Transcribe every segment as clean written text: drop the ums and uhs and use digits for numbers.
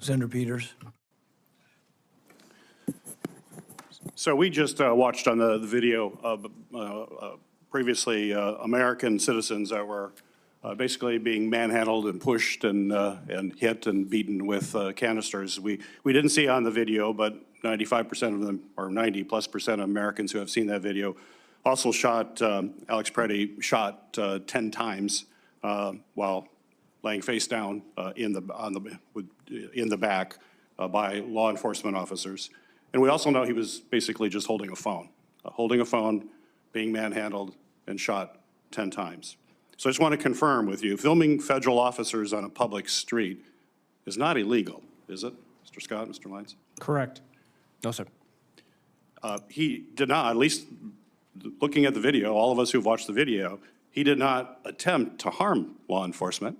Senator Peters. So we just watched on the video of previously American citizens that were basically being manhandled and pushed and hit and beaten with canisters. We didn't see on the video, but 95% of them, or 90+% of Americans who have seen that video, also shot. Alex Pretti shot 10 times while laying face down in the back by law enforcement officers. And we also know he was basically just holding a phone, being manhandled and shot 10 times. So I just want to confirm with you, filming federal officers on a public street is not illegal, is it, Mr. Scott, Mr. Lyons? Correct. No, sir. He did not, at least looking at the video, all of us who've watched the video, he did not attempt to harm law enforcement.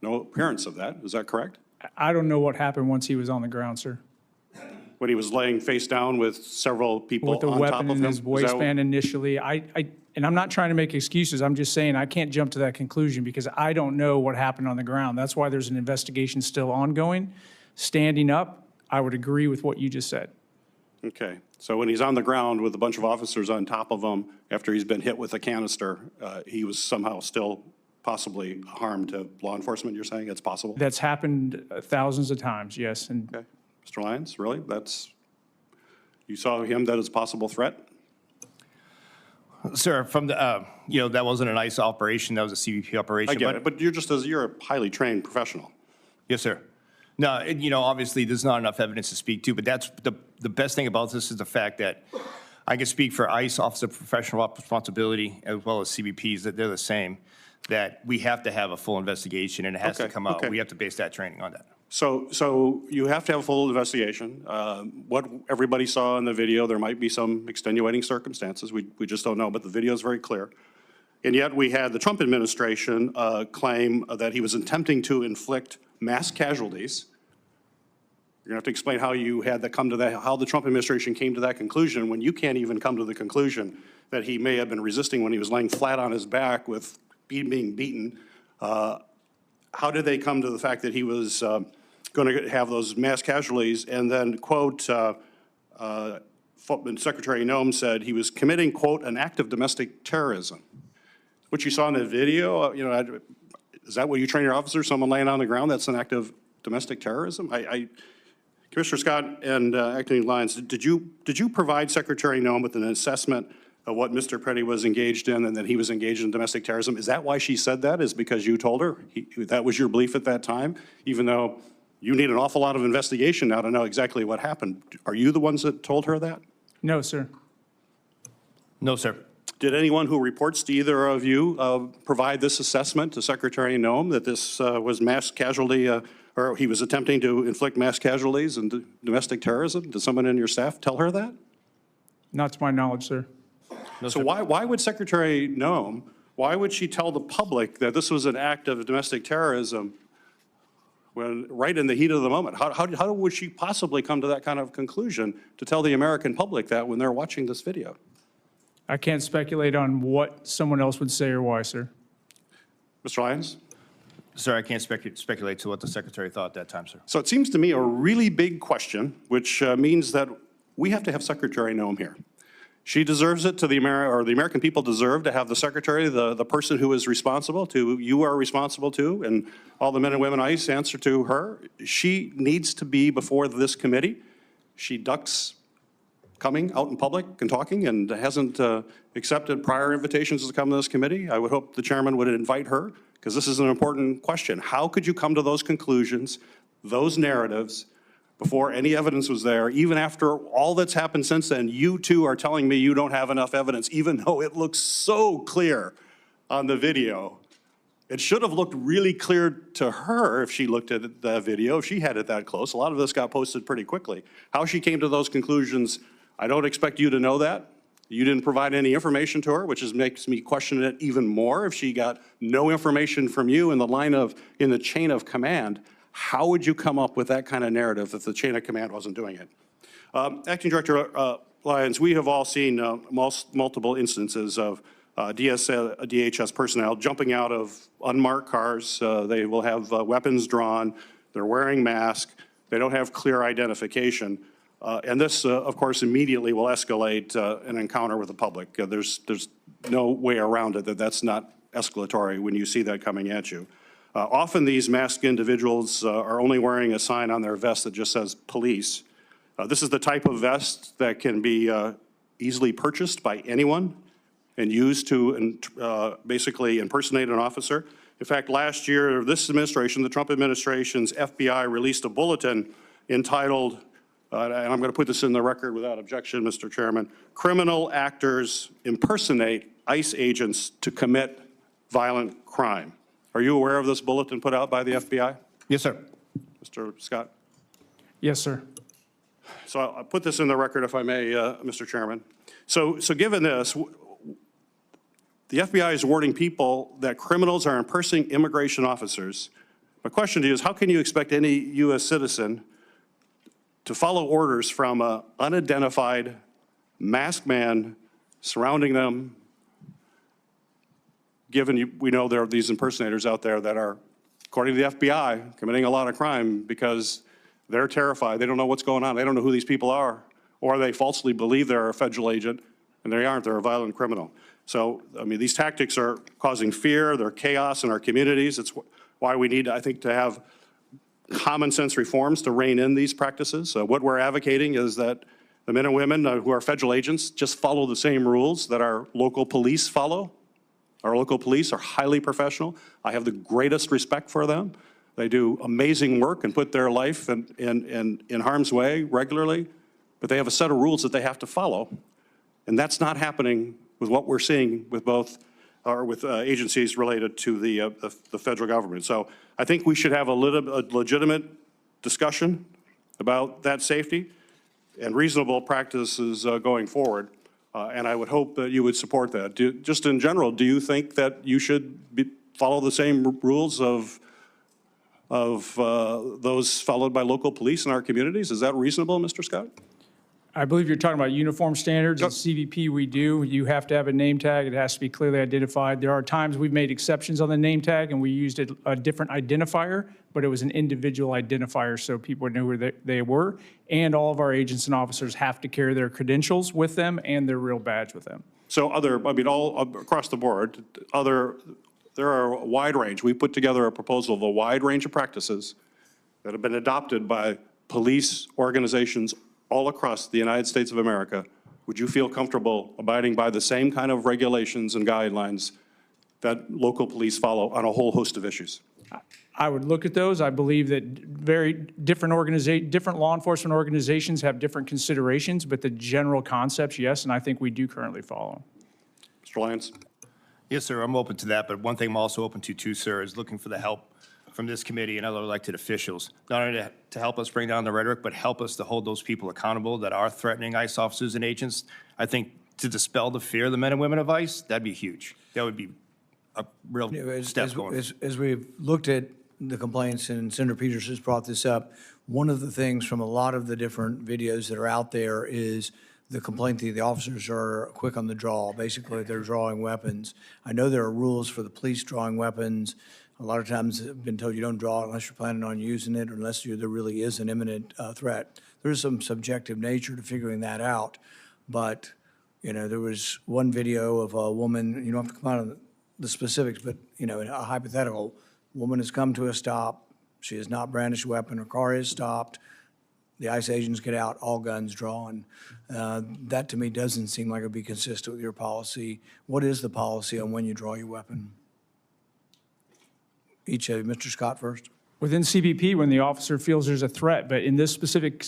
No appearance of that. Is that correct? I don't know what happened once he was on the ground, sir. When he was laying face down with several people With a on top weapon of in him? his waistband initially. And I'm not trying to make excuses. I'm just saying I can't jump to that conclusion because I don't know what happened on the ground. That's why there's an investigation still ongoing. Standing up, I would agree with what you just said. Okay. So when he's on the ground with a bunch of officers on top of him after he's been hit with a canister, he was somehow still possibly harmed to law enforcement, you're saying? It's possible? That's happened thousands of times, yes. And Okay. Mr. Lyons, really? You saw him, that is a possible threat? Sir, from the, that wasn't an ICE operation, that was a CBP operation. I get it, but you're a highly trained professional. Yes, sir. No, obviously, there's not enough evidence to speak to, but that's the best thing about this is the fact that I can speak for ICE, Office of Professional Responsibility, as well as CBPs, that they're the same, that we have to have a full investigation, and it has to come out. Okay. We have to base that training on that. So you have to have a full investigation. What everybody saw in the video, there might be some extenuating circumstances. We just don't know, but the video is very clear. And yet we had the Trump administration claim that he was attempting to inflict mass casualties. You're gonna have to explain how you had that come to that, how the Trump administration came to that conclusion when you can't even come to the conclusion that he may have been resisting when he was laying flat on his back with being beaten. How did they come to the fact that he was going to have those mass casualties? And then, quote, Secretary Noem said he was committing, quote, an act of domestic terrorism. What you saw in the video, is that what you train your officers? Someone laying on the ground, that's an act of domestic terrorism? Commissioner Scott and Acting Lyons, did you provide Secretary Noem with an assessment of what Mr. Pretti was engaged in and that he was engaged in domestic terrorism? Is that why she said that? Is because you told her? That was your belief at that time? Even though you need an awful lot of investigation now to know exactly what happened. Are you the ones that told her that? no, sir. No, sir. Did anyone who reports to either of you provide this assessment to Secretary Noem that this was mass casualty, or he was attempting to inflict mass casualties and domestic terrorism? Did someone in your staff tell her that? Not to my knowledge, sir. No, So sir. why would Secretary Noem, why would she tell the public that this was an act of domestic terrorism when right in the heat of the moment? How would she possibly come to that kind of conclusion to tell the American public that when they're watching this video? I can't speculate on what someone else would say or why, sir. Mr. Lyons? Sir, I can't speculate to what the Secretary thought at that time, sir. So it seems to me a really big question, which means that we have to have Secretary Noem here. She deserves it the American people deserve to have the Secretary, the person who is responsible to, you are responsible to, and all the men and women ICE answer to her. She needs to be before this committee. She ducks coming out in public and talking and hasn't accepted prior invitations to come to this committee. I would hope the chairman would invite her because this is an important question. How could you come to those conclusions, those narratives, before any evidence was there, even after all that's happened since then? You two are telling me you don't have enough evidence, even though it looks so clear on the video. It should have looked really clear to her if she looked at the video, if she had it that close. A lot of this got posted pretty quickly. How she came to those conclusions, I don't expect you to know that. You didn't provide any information to her, which makes me question it even more. If she got no information from you in the chain of command, how would you come up with that kind of narrative if the chain of command wasn't doing it? Acting Director Lyons, we have all seen multiple instances of DHS personnel jumping out of unmarked cars. They will have weapons drawn. They're wearing masks. They don't have clear identification. And this, of course, immediately will escalate an encounter with the public. There's no way around it that that's not escalatory when you see that coming at you. Often these masked individuals are only wearing a sign on their vest that just says police. This is the type of vest that can be easily purchased by anyone and used to basically impersonate an officer. In fact, last year, this administration, the Trump administration's FBI released a bulletin entitled, and I'm going to put this in the record without objection, Mr. Chairman, "Criminal Actors Impersonate ICE Agents to Commit Violent Crime." Are you aware of this bulletin put out by the FBI? Yes, sir. Mr. Scott? Yes, sir. So I'll put this in the record if I may, Mr. Chairman. So given this, the FBI is warning people that criminals are impersonating immigration officers. My question to you is, how can you expect any U.S. citizen to follow orders from an unidentified masked man surrounding them, given we know there are these impersonators out there that are, according to the FBI, committing a lot of crime because they're terrified. They don't know what's going on. They don't know who these people are, or they falsely believe they're a federal agent, and they aren't. They're a violent criminal. So, I mean, these tactics are causing fear. They're chaos in our communities. It's why we need, I think, to have common sense reforms to rein in these practices. What we're advocating is that the men and women who are federal agents just follow the same rules that our local police follow. Our local police are highly professional. I have the greatest respect for them. They do amazing work and put their life in harm's way regularly, but they have a set of rules that they have to follow. And that's not happening with what we're seeing with both, or with agencies related to the federal government. So I think we should have a legitimate discussion about that safety and reasonable practices going forward. And I would hope that you would support that. Just in general, do you think that you should follow the same rules of those followed by local police in our communities? Is that reasonable, Mr. Scott? I believe you're talking about uniform standards. At CBP, we do. You have to have a name tag. It has to be clearly identified. There are times we've made exceptions on the name tag, and we used a different identifier, but it was an individual identifier so people knew who they were. And all of our agents and officers have to carry their credentials with them and their real badge with them. So all across the board, there are a wide range. We put together a proposal of a wide range of practices that have been adopted by police organizations all across the United States of America. Would you feel comfortable abiding by the same kind of regulations and guidelines that local police follow on a whole host of issues? I would look at those. I believe that very different law enforcement organizations have different considerations, but the general concepts, yes, and I think we do currently follow. Mr. Lyons? Yes, sir, I'm open to that, but one thing I'm also open to too, sir, is looking for the help from this committee and other elected officials, not only to help us bring down the rhetoric, but help us to hold those people accountable that are threatening ICE officers and agents. I think to dispel the fear of the men and women of ICE, that'd be huge. That would be a real step going. As we've looked at the complaints, and Senator Peters has brought this up, one of the things from a lot of the different videos that are out there is the complaint that the officers are quick on the draw. Basically, they're drawing weapons. I know there are rules for the police drawing weapons. A lot of times I've been told you don't draw it unless you're planning on using it or unless there really is an imminent threat. There's some subjective nature to figuring that out. But, you know, there was one video of a woman, you don't have to come out of the specifics, but, you know, a hypothetical woman has come to a stop. She has not brandished a weapon. Her car is stopped. The ICE agents get out, all guns drawn. That to me doesn't seem like it would be consistent with your policy. What is the policy on when you draw your weapon? Each of you, Mr. Scott first. Within CBP, when the officer feels there's a threat, but in this specific,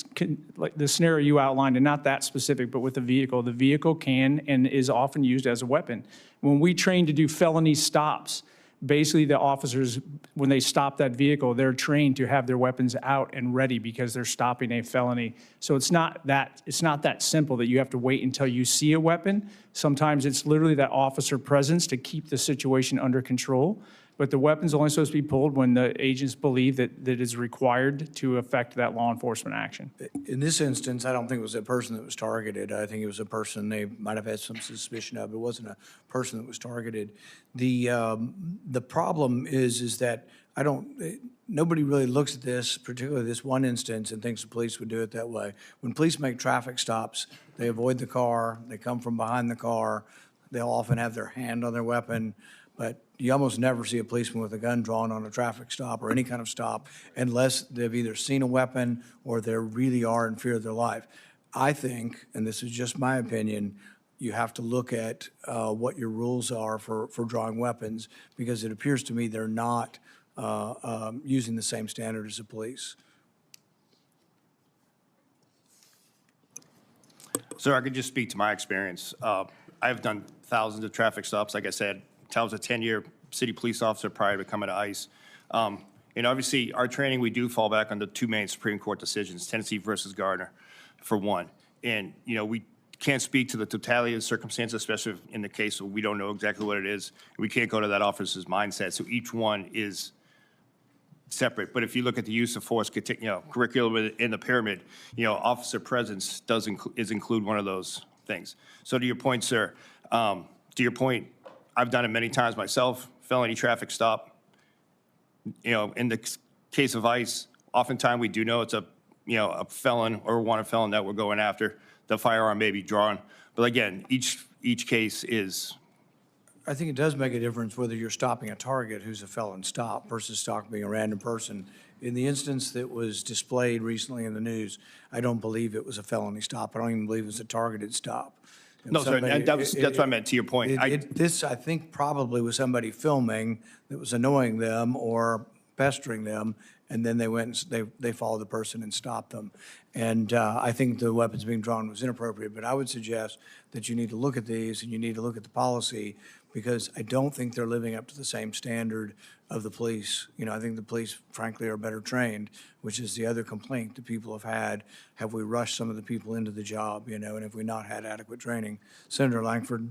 like the scenario you outlined, and not that specific, but with the vehicle can and is often used as a weapon. When we train to do felony stops, basically the officers, when they stop that vehicle, they're trained to have their weapons out and ready because they're stopping a felony. So it's not that simple that you have to wait until you see a weapon. Sometimes it's literally that officer presence to keep the situation under control. But the weapon's only supposed to be pulled when the agents believe that it is required to affect that law enforcement action. In this instance, I don't think it was a person that was targeted. I think it was a person they might have had some suspicion of. It wasn't a person that was targeted. The problem is that nobody really looks at this, particularly this one instance, and thinks the police would do it that way. When police make traffic stops, they avoid the car, they come from behind the car, they'll often have their hand on their weapon, but you almost never see a policeman with a gun drawn on a traffic stop or any kind of stop unless they've either seen a weapon or they really are in fear of their life. I think, and this is just my opinion, you have to look at what your rules are for drawing weapons, because it appears to me they're not using the same standard as the police. Sir, I could just speak to my experience. I've done thousands of traffic stops. Like I said, I was a 10-year city police officer prior to coming to ICE. And obviously, our training, we do fall back on the two main Supreme Court decisions, Tennessee versus Gardner, for one. And, we can't speak to the totality of the circumstances, especially in the case where we don't know exactly what it is. We can't go to that officer's mindset. So each one is separate. But if you look at the use of force, curriculum in the pyramid, officer presence is include one of those things. So to your point, sir, I've done it many times myself, felony traffic stop. In the case of ICE, oftentimes we do know it's a felon or wanted felon that we're going after. The firearm may be drawn. But again, each case is. I think it does make a difference whether you're stopping a target who's a felon stop versus stopping a random person. In the instance that was displayed recently in the news, I don't believe it was a felony stop. I don't even believe it was a targeted stop. No, sir, that's what I meant, to your point. This, I think, probably was somebody filming that was annoying them or pestering them, and then they went and they followed the person and stopped them. And I think the weapons being drawn was inappropriate, but I would suggest that you need to look at these and you need to look at the policy, because I don't think they're living up to the same standard of the police. I think the police, frankly, are better trained, which is the other complaint that people have had. Have we rushed some of the people into the job, and have we not had adequate training? Senator Langford?